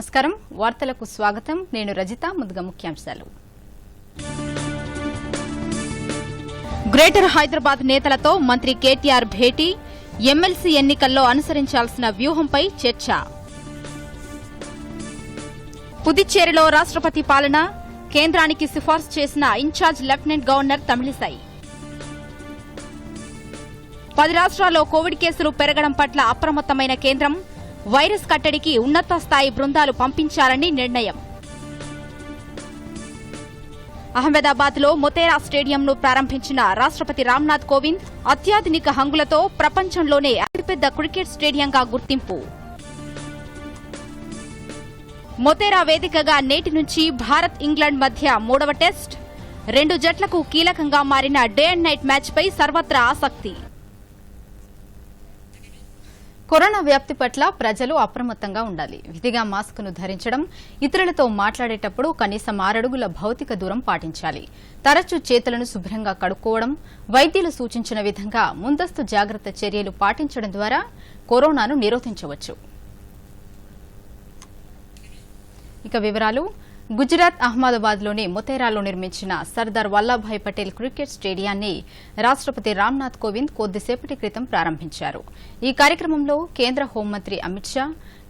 నమస్కారం వార్తలకు స్వాగతం నేను రజిత ముందుగా ముఖ్యాంశాలు గ్రేటర్ హైదరాబాద్ నేతలతో మంత్రి కేటీఆర్ భేటీ ఎమ్మెల్సీ ఎన్నికల్లో అనుసరించాల్సిన వ్యూహంపై చర్చ పుదుచ్చేరిలో రాష్ట్రపతి పాలన కేంద్రానికి సిఫార్సు చేసిన ఇన్ఛార్జ్ లెఫ్టినెంట్ గవర్నర్ తమిళిసై 10 రాష్ట్రాల్లో కోవిడ్ కేసులు పెరగడం పట్ల అప్రమత్తమైన కేంద్రం వైరస్ కట్టడికి ఉన్నత స్థాయి బృందాలు పంపించాలని నిర్ణయం అహ్మదాబాద్లో మొతేరా స్టేడియంను ప్రారంభించిన రాష్ట్రపతి రామ్నాథ్ కోవింద్ అత్యాధునిక హంగులతో ప్రపంచంలోనే అతిపెద్ద క్రికెట్ స్టేడియంగా గుర్తింపు మొతేరా వేదికగా నేటి నుంచి భారత్ ఇంగ్లాండ్ మధ్య 3వ టెస్ట్ 2 జట్లకు కీలకంగా మారిన డే అండ్ నైట్ మ్యాచ్పై సర్వత్రా ఆసక్తి కరోనా వ్యాప్తి పట్ల ప్రజలు అప్రమత్తంగా ఉండాలి. విధిగా మాస్కును ధరించడం, ఇతరులతో మాట్లాడేటప్పుడు కనీసం 6 అడుగుల భౌతిక దూరం పాటించాలి. తరచూ చేతులను శుభ్రంగా కడుక్కోవడం, వైద్యులు సూచించిన విధంగా ముందస్తు జాగ్రత్త చర్యలు పాటించడం ద్వారా కరోనాను నిరోధించవచ్చు. ఇక వివరాలు గుజరాత్ అహ్మదాబాద్లోని మొతేరాలో నిర్మించిన సర్దార్ వల్లభాయ్ పటేల్ క్రికెట్ స్టేడియాన్ని రాష్ట్రపతి రామ్నాథ్ కోవింద్ కొద్దిసేపటి క్రితం ప్రారంభించారు. ఈ కార్యక్రమంలో కేంద్ర హోంమంత్రి అమిత్ షా,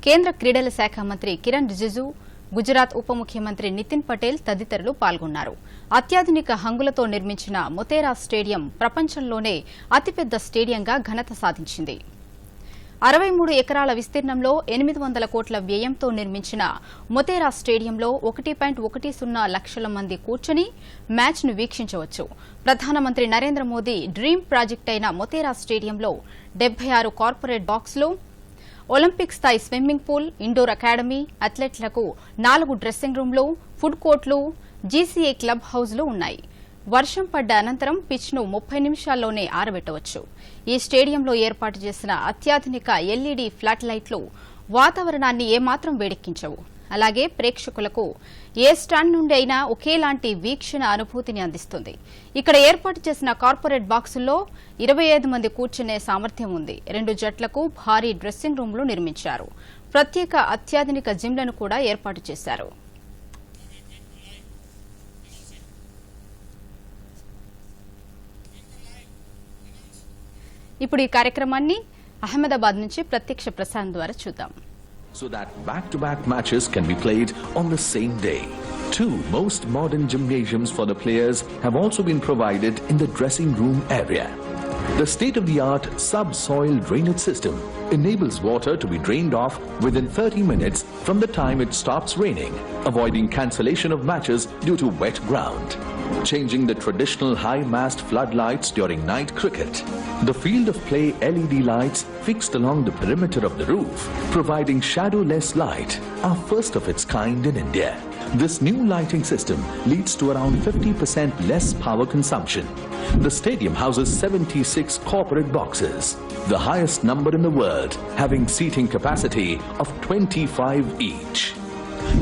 కేంద్ర క్రీడల శాఖ మంత్రి కిరణ్ రిజిజు, గుజరాత్ ఉప ముఖ్యమంత్రి నితిన్ పటేల్ తదితరులు పాల్గొన్నారు. అత్యాధునిక హంగులతో నిర్మించిన మొతేరా స్టేడియం ప్రపంచంలోనే అతిపెద్ద స్టేడియంగా ఘనత సాధించింది. 63 ఎకరాల విస్తీర్ణంలో 800 కోట్ల వ్యయంతో నిర్మించిన మొతేరా స్టేడియంలో 1.10 లక్షల మంది కూర్చుని మ్యాచ్ను వీక్షించవచ్చు. ప్రధానమంత్రి నరేంద్ర మోదీ డ్రీమ్ ప్రాజెక్ట్ అయిన మొతేరా స్టేడియంలో 76 కార్పొరేట్ బాక్సులు, ఒలింపిక్ స్థాయి స్విమ్మింగ్ పూల్, ఇండోర్ అకాడమీ, అథ్లెట్లకు 4 డ్రెస్సింగ్ రూమ్లు, ఫుడ్ కోర్టులు, జీసీఏ క్లబ్ హౌజ్లు ఉన్నాయి. వర్షం పడ్డ అనంతరం పిచ్ను 30 నిమిషాల్లోనే ఆరబెట్టవచ్చు. ఈ స్టేడియంలో ఏర్పాటు చేసిన అత్యాధునిక ఎల్ఈడీ ఫ్లాట్ లైట్లు వాతావరణాన్ని ఏమాత్రం వేడెక్కించవు. అలాగే ప్రేక్షకులకు ఏ స్టాండ్ నుండి అయినా ఒకేలాంటి వీక్షణ అనుభూతిని అందిస్తుంది. ఇక్కడ ఏర్పాటు చేసిన కార్పొరేట్ బాక్సుల్లో 25 మంది కూర్చునే సామర్థ్యం ఉంది. 2 జట్లకు భారీ డ్రెస్సింగ్ రూమ్లు నిర్మించారు. ప్రత్యేక అత్యాధునిక జిమ్లను కూడా ఏర్పాటు చేశారు. ఇప్పుడు ఈ కార్యక్రమాన్ని అహ్మదాబాద్ నుంచి ప్రత్యక్ష ప్రసారం ద్వారా చూద్దాం. So that back-to-back matches can be played on the same day. 2 most modern gymnasiums for the players have also been provided in the dressing room area. The state-of-the-art subsoil drainage system enables water to be drained off within 30 minutes from the time it stops raining, avoiding cancellation of matches due to wet ground. Changing the traditional high-mast floodlights during night cricket. The field of play LED lights fixed along the perimeter of the roof, providing shadowless light, are first of its kind in India. This new lighting system leads to around 50% less power consumption. The stadium houses 76 corporate boxes, the highest number in the world, having seating capacity of 25 each.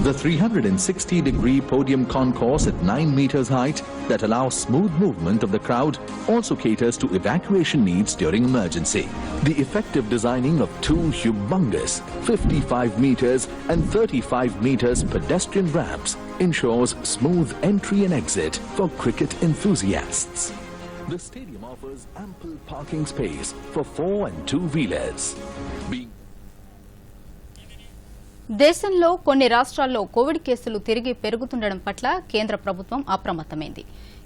The 360-degree podium concourse at 9 meters height that allows smooth movement of the crowd also caters to evacuation needs during emergency. The effective designing of 2 humongous 55 meters and 35 meters pedestrian ramps ensures smooth entry and exit for cricket enthusiasts. The stadium offers ample parking space for 4 and 2-wheelers. దేశంలో కొన్ని రాష్ట్రాల్లో Covid కేసులు తిరిగి పెరుగుతుండడం పట్ల కేంద్ర ప్రభుత్వం అప్రమత్తమైంది.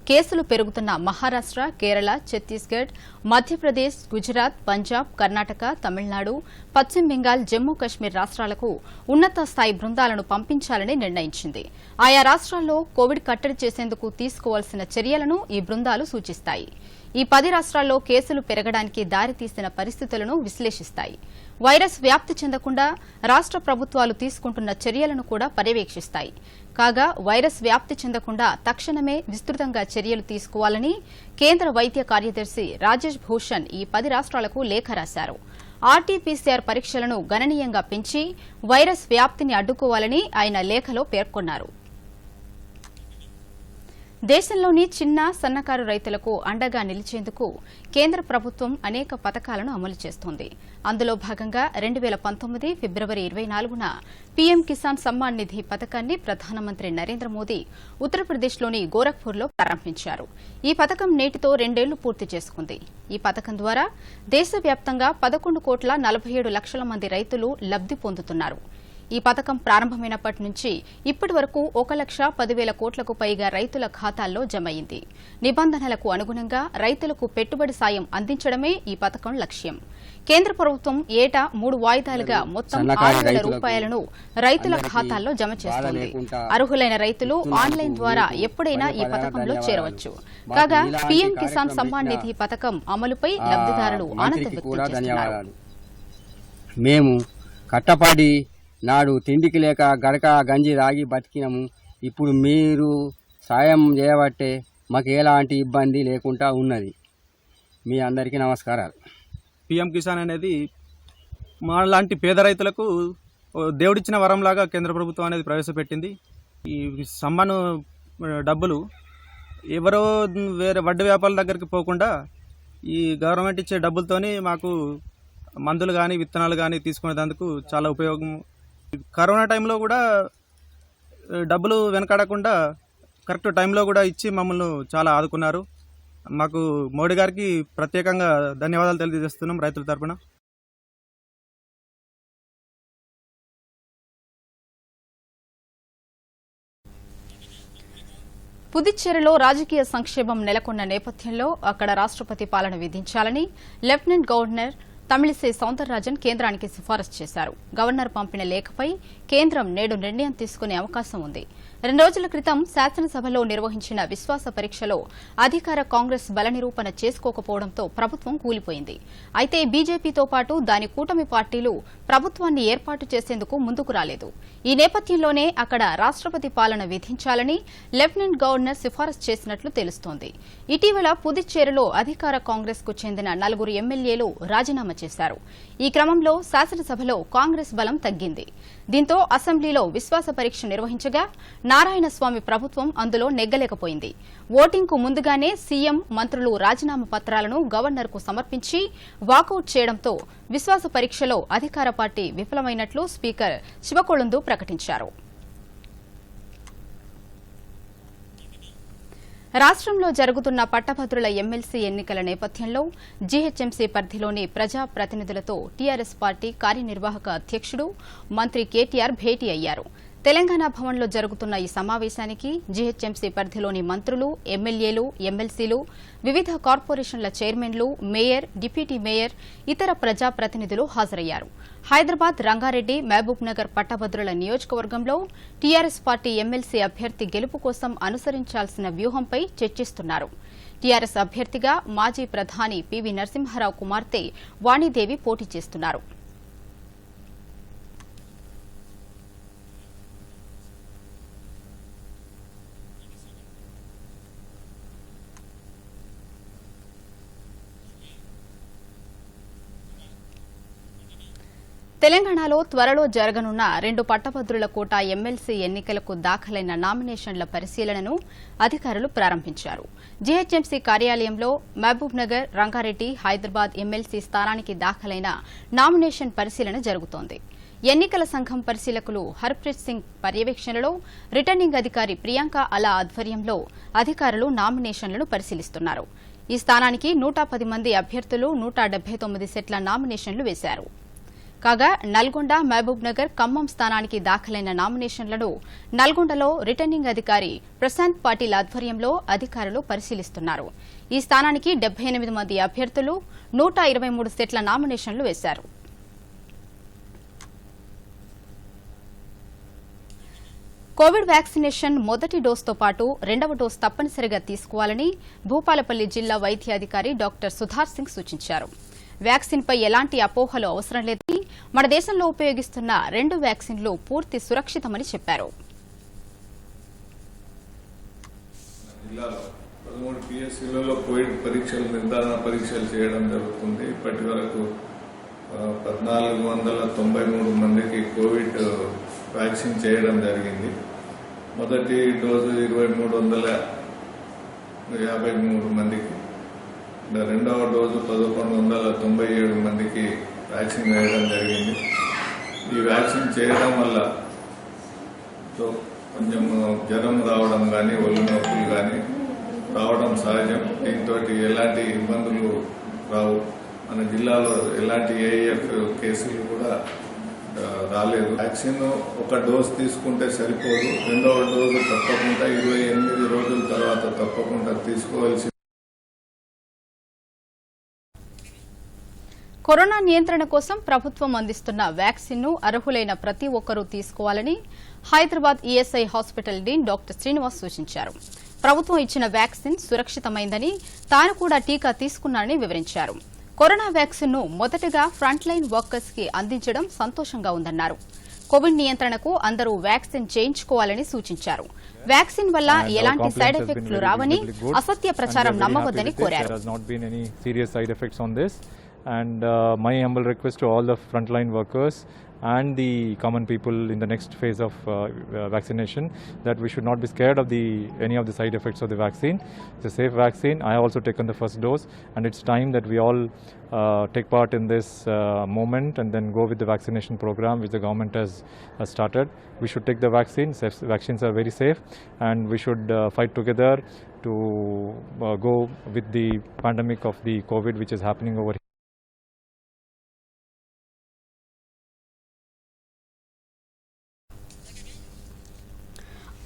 కేసులు పెరుగుతున్న మహారాష్ట్ర, కేరళ, ఛత్తీస్గఢ్, మధ్యప్రదేశ్, గుజరాత్, పంజాబ్, కర్ణాటక, తమిళనాడు, పశ్చిమ బెంగాల్, జమ్మూ కశ్మీర్ రాష్ట్రాలకు ఉన్నత స్థాయి బృందాలను పంపించాలని నిర్ణయించింది. ఆయా రాష్ట్రాల్లో కోవిడ్ కట్టడి చేసేందుకు తీసుకోవాల్సిన చర్యలను ఈ బృందాలు సూచిస్తాయి. ఈ 10 రాష్ట్రాల్లో కేసులు పెరగడానికి దారితీసిన పరిస్థితులను విశ్లేషిస్తాయి. వైరస్ వ్యాప్తి చెందకుండా రాష్ట్ర ప్రభుత్వాలు తీసుకుంటున్న చర్యలను కూడా పర్యవేక్షిస్తాయి. కాగా వైరస్ వ్యాప్తి చెందకుండా తక్షణమే విస్తృతంగా చర్యలు తీసుకోవాలని కేంద్ర వైద్య కార్యదర్శి రాజేష్ భూషణ్ ఈ 10 రాష్ట్రాలకు లేఖ రాశారు. ఆర్టీపీసీఆర్ పరీక్షలను గణనీయంగా పెంచి వైరస్ వ్యాప్తిని అడ్డుకోవాలని ఆయన లేఖలో పేర్కొన్నారు. దేశంలోని చిన్న సన్నకారు రైతులకు అండగా నిలిచేందుకు కేంద్ర ప్రభుత్వం అనేక పథకాలను అమలు చేస్తోంది. అందులో భాగంగా 2019 ఫిబ్రవరి 24న పీఎం కిసాన్ సమ్మాన్ నిధి పథకాన్ని ప్రధానమంత్రి నరేంద్ర మోదీ ఉత్తరప్రదేశ్లోని గోరఖ్పూర్లో ప్రారంభించారు. ఈ పథకం నేటితో 2 ఏళ్లు పూర్తి చేసుకుంది. ఈ పథకం ద్వారా దేశవ్యాప్తంగా 11,47,00,000 మంది రైతులు లబ్ది పొందుతున్నారు. ఈ పథకం ప్రారంభమైనప్పటి నుంచి ఇప్పటి వరకు 1,10,000 కోట్లకు పైగా రైతుల ఖాతాల్లో జమయింది. నిబంధనలకు అనుగుణంగా రైతులకు పెట్టుబడి సాయం అందించడమే ఈ పథకం లక్ష్యం. కేంద్ర ప్రభుత్వం ఏటా 3 వాయిదాలుగా మొత్తం 6,000 రూపాయలను రైతుల ఖాతాల్లో జమ చేస్తోంది. అర్హులైన రైతులు ఆన్లైన్ ద్వారా ఎప్పుడైనా ఈ పథకంలో చేరవచ్చు. కాగా పీఎం కిసాన్ సమ్మాన్ నిధి పథకం అమలుపై లబ్దిదారులు ఆనందం వ్యక్తం చేస్తున్నారు. మేము కట్టపాడి నాడు తిండికి లేక గడక గంజి రాగి బతికినాము. ఇప్పుడు మీరు సాయం చేయబట్టే మాకు ఎలాంటి ఇబ్బంది లేకుండా ఉన్నది. మీ అందరికీ నమస్కారాలు. పీఎం కిసాన్ అనేది మా లాంటి పేద రైతులకు దేవుడిచ్చిన వరంలాగా కేంద్ర ప్రభుత్వం అనేది ప్రవేశపెట్టింది. ఈ సమ్మాను డబ్బులు ఎవరో వేరే వడ్డీ వ్యాపారుల దగ్గరికి పోకుండా ఈ గవర్నమెంట్ ఇచ్చే డబ్బులతోని మాకు మందులు కానీ విత్తనాలు కానీ తీసుకునేందుకు చాలా ఉపయోగం. కరోనా టైంలో కూడా డబ్బులు వెనకాడకుండా కరెక్ట్ టైంలో కూడా ఇచ్చి మమ్మల్ని చాలా ఆదుకున్నారు. మాకు మోడీ గారికి ప్రత్యేకంగా ధన్యవాదాలు తెలియజేస్తున్నాం రైతుల తరపున. పుదుచ్చేరిలో రాజకీయ సంక్షేమం నెలకొన్న నేపథ్యంలో అక్కడ రాష్ట్రపతి పాలన విధించాలని లెఫ్టినెంట్ గవర్నర్ తమిళిసై సౌందరరాజన్ కేంద్రానికి సిఫారసు చేశారు. గవర్నర్ పంపిన లేఖపై కేంద్రం నేడు నిర్ణయం తీసుకునే అవకాశం ఉంది. 2 రోజుల క్రితం శాసనసభలో నిర్వహించిన విశ్వాస పరీక్షలో అధికార కాంగ్రెస్ బల నిరూపణ చేసుకోకపోవడంతో ప్రభుత్వం కూలిపోయింది. అయితే బీజేపీతో పాటు దాని కూటమి పార్టీలు ప్రభుత్వాన్ని ఏర్పాటు చేసేందుకు ముందుకు రాలేదు. ఈ నేపథ్యంలోనే అక్కడ రాష్ట్రపతి పాలన విధించాలని లెఫ్టినెంట్ గవర్నర్ సిఫారసు చేసినట్లు తెలుస్తోంది. ఇటీవల పుదుచ్చేరిలో అధికార కాంగ్రెస్ కు చెందిన 4 ఎమ్మెల్యేలు రాజీనామా చేశారు. ఈ క్రమంలో శాసనసభలో కాంగ్రెస్ బలం తగ్గింది. దీంతో అసెంబ్లీలో విశ్వాస పరీక్ష నిర్వహించగా నారాయణస్వామి ప్రభుత్వం అందులో నెగ్గలేకపోయింది. ఓటింగ్కు ముందుగానే సీఎం మంత్రులు రాజీనామా పత్రాలను గవర్నర్కు సమర్పించి వాకౌట్ చేయడంతో విశ్వాస పరీక్షలో అధికార పార్టీ విఫలమైనట్లు స్పీకర్ శివకొళందు ప్రకటించారు. రాష్ట్రంలో జరుగుతున్న పట్టభద్రుల ఎమ్మెల్సీ ఎన్నికల నేపథ్యంలో జీహెచ్ఎంసీ పరిధిలోని ప్రజా ప్రతినిధులతో టీఆర్ఎస్ పార్టీ కార్యనిర్వాహక అధ్యక్షుడు మంత్రి కేటీఆర్ భేటీ అయ్యారు. తెలంగాణ భవన్లో జరుగుతున్న ఈ సమావేశానికి జీహెచ్ఎంసీ పరిధిలోని మంత్రులు, ఎమ్మెల్యేలు, ఎమ్మెల్సీలు, వివిధ కార్పొరేషన్ల చైర్మన్లు, మేయర్, డిప్యూటీ మేయర్, ఇతర ప్రజాప్రతినిధులు హాజరయ్యారు. హైదరాబాద్, రంగారెడ్డి, మహబూబ్ నగర్ పట్టభద్రుల నియోజకవర్గంలో టీఆర్ఎస్ పార్టీ ఎమ్మెల్సీ అభ్యర్థి గెలుపు కోసం అనుసరించాల్సిన వ్యూహంపై చర్చిస్తున్నారు. టీఆర్ఎస్ అభ్యర్థిగా మాజీ ప్రధాని పివి నరసింహారావు కుమార్తె వాణిదేవి పోటీ చేస్తున్నారు. తెలంగాణలో త్వరలో జరగనున్న 2 పట్టభద్రుల కోటా ఎమ్మెల్సీ ఎన్నికలకు దాఖలైన నామినేషన్ల పరిశీలనను అధికారులు ప్రారంభించారు. జీహెచ్ఎంసీ కార్యాలయంలో మహబూబ్ నగర్, రంగారెడ్డి, హైదరాబాద్ ఎమ్మెల్సీ స్థానానికి దాఖలైన నామినేషన్ పరిశీలన జరుగుతోంది. ఎన్నికల సంఘం పరిశీలకులు హర్ప్రీత్ సింగ్ పర్యవేక్షణలో రిటర్నింగ్ అధికారి ప్రియాంక అలా ఆధ్వర్యంలో అధికారులు నామినేషన్లను పరిశీలిస్తున్నారు. ఈ స్థానానికి 110 మంది అభ్యర్థులు 179 సెట్ల నామినేషన్లు వేశారు. కాగా నల్గొండ, మహబూబ్ నగర్, ఖమ్మం స్థానానికి దాఖలైన నామినేషన్లను నల్గొండలో రిటర్నింగ్ అధికారి ప్రశాంత్ పాటిల్ ఆధ్వర్యంలో అధికారులు పరిశీలిస్తున్నారు. ఈ స్థానానికి 78 మంది అభ్యర్థులు 123 సెట్ల నామినేషన్లు వేశారు. కోవిడ్ వ్యాక్సినేషన్ మొదటి డోస్తో పాటు 2వ డోస్ తప్పనిసరిగా తీసుకోవాలని భూపాలపల్లి జిల్లా వైద్యాధికారి డాక్టర్ సుధార్ సింగ్ సూచించారు. వ్యాక్సిన్పై ఎలాంటి అపోహలు అవసరం లేదని, మన దేశంలో ఉపయోగిస్తున్న 2 వ్యాక్సిన్లు పూర్తి సురక్షితమని చెప్పారు. జిల్లాలో 13 పిఎస్సీలలో కోవిడ్ నిర్ధారణ పరీక్షలు చేయడం జరుగుతుంది. ఇప్పటి వరకు 1493 మందికి కోవిడ్ వ్యాక్సిన్ చేయడం జరిగింది. మొదటి డోసు 2300 53 మందికి, రెండవ డోసు 1197 మందికి వ్యాక్సిన్ వేయడం జరిగింది. ఈ వ్యాక్సిన్ చేయడం వల్ల కొంచెం జ్వరం రావడం కానీ ఒళ్ళు నొప్పులు కానీ రావడం సహజం. దీంతో ఎలాంటి ఇబ్బందులు రావు. మన జిల్లాలో ఎలాంటి ఏఎఫ్ కేసులు కూడా రాలేదు. వ్యాక్సిన్ ఒక డోసు తీసుకుంటే సరిపోదు, రెండవ డోసు తప్పకుండా 28 రోజుల తర్వాత తప్పకుండా తీసుకోవాల్సి. కరోనా నియంత్రణ కోసం ప్రభుత్వం అందిస్తున్న వ్యాక్సిన్ ను అర్హులైన ప్రతి ఒక్కరూ తీసుకోవాలని Hyderabad ESI hospital dean doctor Srinivas సూచించారు. ప్రభుత్వం ఇచ్చిన వ్యాక్సిన్ సురక్షితమైందని, తాను కూడా టీకా తీసుకున్నానని వివరించారు. కరోనా వ్యాక్సిన్ ను మొదటగా ఫ్రంట్ లైన్ వర్కర్స్ కి అందించడం సంతోషంగా ఉందన్నారు. కోవిడ్ నియంత్రణకు అందరూ వ్యాక్సిన్ చేయించుకోవాలని సూచించారు. వ్యాక్సిన్ వల్ల ఎలాంటి సైడ్ ఎఫెక్ట్లు రావని, అసత్య ప్రచారం నమ్మవద్దని కోరారు. And my humble request to all the frontline workers and the common people in the next phase of vaccination that we should not be scared of any of the side effects of the vaccine. It's a safe vaccine. I have also taken the first dose, and it's time that we all take part in this moment and then go with the vaccination program which the government has started. We should take the vaccine. Vaccines are very safe, and we should fight together to go with the pandemic of the COVID which is happening over here.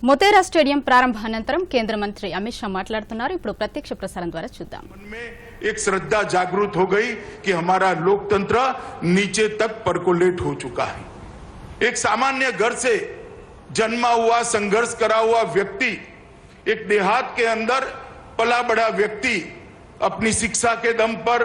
Motera stadium ప్రారంభానంతరం కేంద్ర మంత్రి అమిత్ షా మాట్లాడుతున్నారు. ఇప్పుడు ప్రత్యక్ష ప్రసారం ద్వారా చూద్దాం. एक श्रद्धा जागृत हो गई कि हमारा लोकतंत्र नीचे तक परकोलेट हो चुका है. एक सामान्य घर से जन्मा हुआ, संघर्ष करा हुआ व्यक्ति, एक देहात के अंदर पला बड़ा व्यक्ति अपनी शिक्षा के दम पर,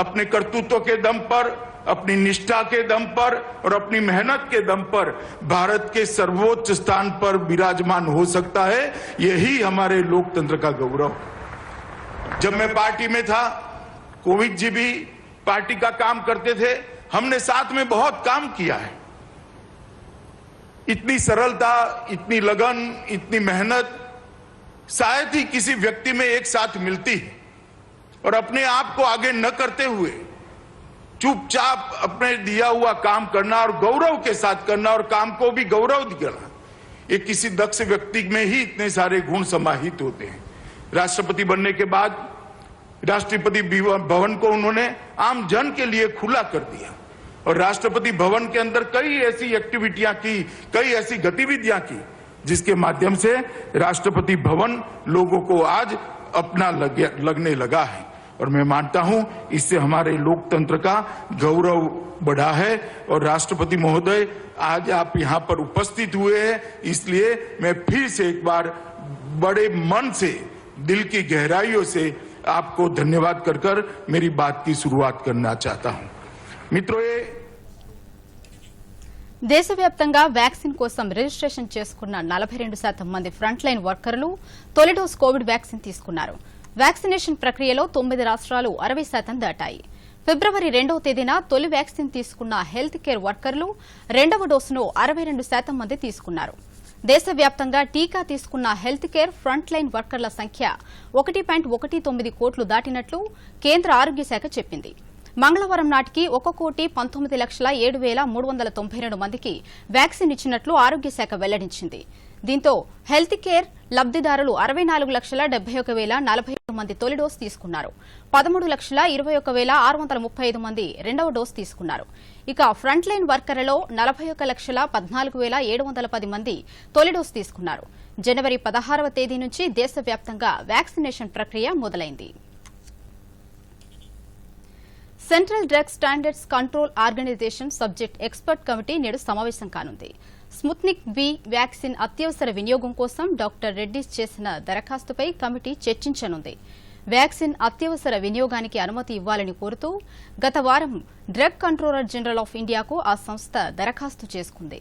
अपने कर्तृत्व के दम पर, अपनी निष्ठा के दम पर और अपनी मेहनत के दम पर भारत के सर्वोच्च स्थान पर विराजमान हो सकता है. यही हमारे लोकतंत्र का गौरव. जब मैं पार्टी में था, कोविद जी भी पार्टी का काम करते थे, हमने साथ में बहुत काम किया है. इतनी सरलता, इतनी लगन, इतनी मेहनत शायद ही किसी व्यक्ति में एक साथ मिलती है. और अपने आप को आगे न करते हुए चुपचाप अपने दिया हुआ काम करना और गौरव के साथ करना और काम को भी गौरव करना, ये किसी दक्ष व्यक्ति में ही इतने सारे गुण समाहित होते हैं. राष्ट्रपति बनने के बाद राष्ट्रपति भवन को उन्होंने आम जन के लिए खुला कर दिया और राष्ट्रपति भवन के अंदर कई ऐसी एक्टिविटियां की, कई ऐसी गतिविधियां की जिसके माध्यम से राष्ट्रपति भवन लोगों को आज अपना लगने लगा है. और मैं मानता हूं इससे हमारे लोकतंत्र का गौरव बढ़ा है. और राष्ट्रपति महोदय, आज आप यहां पर उपस्थित हुए हैं, इसलिए मैं फिर से एक बार बड़े मन से, दिल की गहराइयों से आपको धन्यवाद कर मेरी बात की शुरुआत करना चाहता हूं. मित्रों, దేశవ్యాప్తంగా వ్యాక్సిన్ కోసం రిజిస్ట్రేషన్ చేసుకున్న 42% మంది ఫ్రంట్ లైన్ వర్కర్లు తొలి డోస్ కోవిడ్ వ్యాక్సిన్ తీసుకున్నారు. వ్యాక్సినేషన్ ప్రక్రియలో 9 రాష్ట్రాలు 60% దాటాయి. ఫిబ్రవరి 2వ తేదీన తొలి వ్యాక్సిన్ తీసుకున్న హెల్త్ కేర్ వర్కర్లు రెండవ డోసును 62% మంది తీసుకున్నారు. దేశవ్యాప్తంగా టీకా తీసుకున్న హెల్త్ కేర్ ఫ్రంట్ లైన్ వర్కర్ల సంఖ్య 1.19 కోట్లు దాటినట్లు కేంద్ర ఆరోగ్య శాఖ చెప్పింది. మంగళవారం నాటికి 1,19,07,392 మందికి వ్యాక్సిన్ ఇచ్చినట్లు ఆరోగ్య శాఖ వెల్లడించింది. దీంతో హెల్త్ కేర్ లబ్దిదారులు 64,71,047 మంది తొలి డోసు తీసుకున్నారు. 13,21,635 మంది రెండవ డోసు తీసుకున్నారు. ఇక ఫ్రంట్ లైన్ వర్కర్లలో 41,14,710 మంది తొలి డోసు తీసుకున్నారు. జనవరి 16వ తేదీ నుంచి దేశవ్యాప్తంగా వ్యాక్సినేషన్ ప్రక్రియ మొదలైంది. Central drug standards control organisation subject expert committee నేడు సమావేశం కానుంది. స్పుత్నిక్ వి వ్యాక్సిన్ అత్యవసర వినియోగం కోసం డాక్టర్ రెడ్డిస్ చేసిన దరఖాస్తుపై కమిటీ చర్చించనుంది. వ్యాక్సిన్ అత్యవసర వినియోగానికి అనుమతి ఇవ్వాలని కోరుతూ గత వారం డ్రగ్ కంట్రోలర్ జనరల్ ఆఫ్ ఇండియాకు ఆ సంస్థ దరఖాస్తు చేసుకుంది.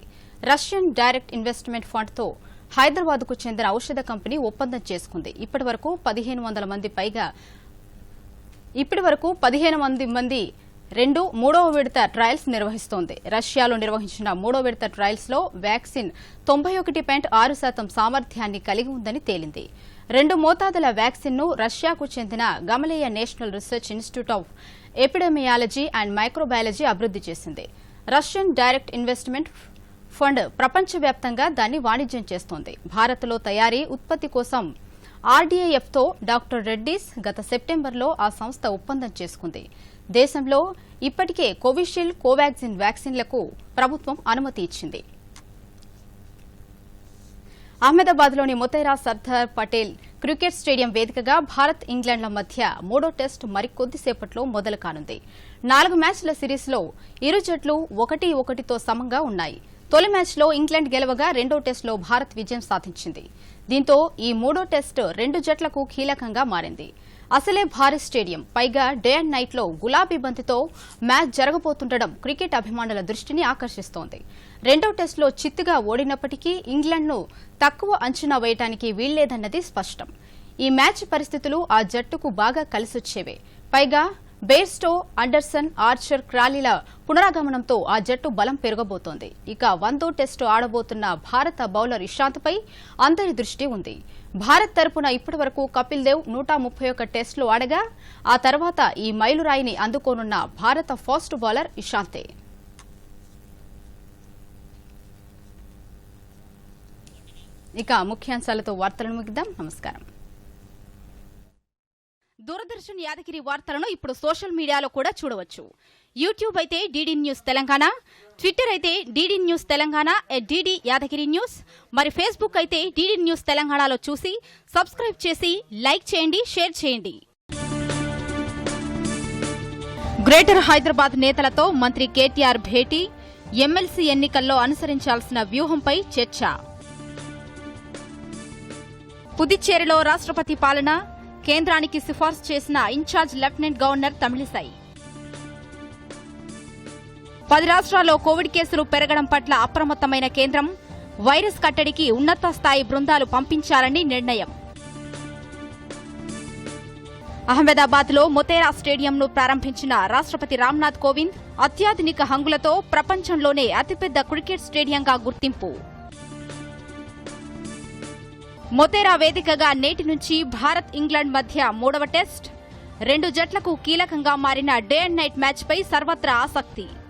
రష్యన్ డైరెక్ట్ ఇన్వెస్ట్మెంట్ ఫండ్తో హైదరాబాద్కు చెందిన ఔషధ కంపెనీ ఒప్పందం చేసుకుంది. ఇప్పటి వరకు 1500 మంది మూడవ విడత ట్రయల్స్ నిర్వహిస్తోంది. రష్యాలో నిర్వహించిన మూడో విడత ట్రయల్స్ లో వ్యాక్సిన్ 91.6% సామర్థ్యాన్ని కలిగి ఉందని తేలింది. 2 మోతాదుల వ్యాక్సిన్ను రష్యాకు చెందిన Gamaleya national research institute of epidemiology and microbiology అభివృద్ది చేసింది. రష్యన్ డైరెక్ట్ ఇన్వెస్ట్మెంట్ ఫండ్ ప్రపంచవ్యాప్తంగా దాన్ని వాణిజ్యం చేస్తోంది. భారత్లో తయారీ ఉత్పత్తి కోసం ఆర్డీఐఎఫ్తో డాక్టర్ రెడ్డీస్ గత సెప్టెంబర్లో ఆ సంస్థ ఒప్పందం చేసుకుంది. దేశంలో ఇప్పటికే కోవిషీల్డ్, కోవాక్సిన్ వ్యాక్సిన్లకు ప్రభుత్వం అనుమతి ఇచ్చింది. అహ్మదాబాద్లోని మొతేరా సర్దార్ పటేల్ క్రికెట్ స్టేడియం వేదికగా భారత్, ఇంగ్లాండ్ల మధ్య 3వ టెస్టు మరికొద్దిసేపట్లో మొదలు కానుంది. 4 మ్యాచ్ల సిరీస్లో ఇరు జట్లు 1-1తో సమంగా ఉన్నాయి. తొలి మ్యాచ్లో ఇంగ్లాండ్ గెలవగా 2వ టెస్టులో భారత్ విజయం సాధించింది. దీంతో ఈ 3వ టెస్టు 2 జట్లకు కీలకంగా మారింది. అసలే భారీ స్టేడియం, పైగా డే అండ్ నైట్లో గులాబీ బంతితో మ్యాచ్ జరగబోతుండడం క్రికెట్ అభిమానుల దృష్టిని ఆకర్షిస్తోంది. 2వ టెస్టులో చిత్తుగా ఓడినప్పటికీ ఇంగ్లాండ్ను తక్కువ అంచనా వేయడానికి వీల్లేదన్నది స్పష్టం. ఈ మ్యాచ్ పరిస్థితులు ఆ జట్టుకు బాగా కలిసొచ్చేవే. పైగా బేర్స్టో, అండర్సన్, ఆర్చర్, క్రాలీల పునరాగమనంతో ఆ జట్టు బలం పెరగబోతోంది. ఇక 100వ టెస్టు ఆడబోతున్న భారత బౌలర్ ఇషాంత్పై అందరి దృష్టి ఉంది. భారత్ తరపున ఇప్పటివరకు కపిల్ దేవ్ 131 టెస్టులు ఆడగా ఆ తర్వాత ఈ మైలురాయిని అందుకోనున్న భారత ఫాస్ట్ బౌలర్ ఇషాంతే. ఇక ముఖ్యాంశాలతో వార్తలను ముగిద్దాం. నమస్కారం. దూరదర్శన్ యాదగిరి వార్తలను ఇప్పుడు సోషల్ మీడియాలో కూడా చూడవచ్చు. యూట్యూబ్ అయితే డీడీ న్యూస్ తెలంగాణ, ట్విట్టర్ అయితే DD news Telangana @DD Yadagiri news, మరి ఫేస్బుక్ అయితే డీడీ న్యూస్ తెలంగాణలో చూసి సబ్స్క్రైబ్ చేసి లైక్ చేయండి, షేర్ చేయండి. గ్రేటర్ హైదరాబాద్ నేతలతో మంత్రి కేటీఆర్ భేటీ, ఎమ్మెల్సీ ఎన్నికల్లో అనుసరించాల్సిన వ్యూహంపై చర్చ. పుదుచ్చేరిలో రాష్ట్రపతి పాలన, కేంద్రానికి సిఫార్సు చేసిన ఇన్ఛార్జ్ లెఫ్టినెంట్ గవర్నర్ తమిళిసై. 10 రాష్ట్రాల్లో కోవిడ్ కేసులు పెరగడం పట్ల అప్రమత్తమైన కేంద్రం, వైరస్ కట్టడికి ఉన్నత స్థాయి బృందాలు పంపించాలని నిర్ణయం. అహ్మదాబాద్లో మొతేరా స్టేడియంను ప్రారంభించిన రాష్ట్రపతి రామ్నాథ్ కోవింద్, అత్యాధునిక హంగులతో ప్రపంచంలోనే అతిపెద్ద క్రికెట్ స్టేడియంగా గుర్తింపు. మొతేరా వేదికగా నేటి నుంచి భారత్, ఇంగ్లాండ్ మధ్య 3వ టెస్ట్. 2 జట్లకు కీలకంగా మారిన డే అండ్ నైట్ మ్యాచ్పై సర్వత్రా ఆసక్తి.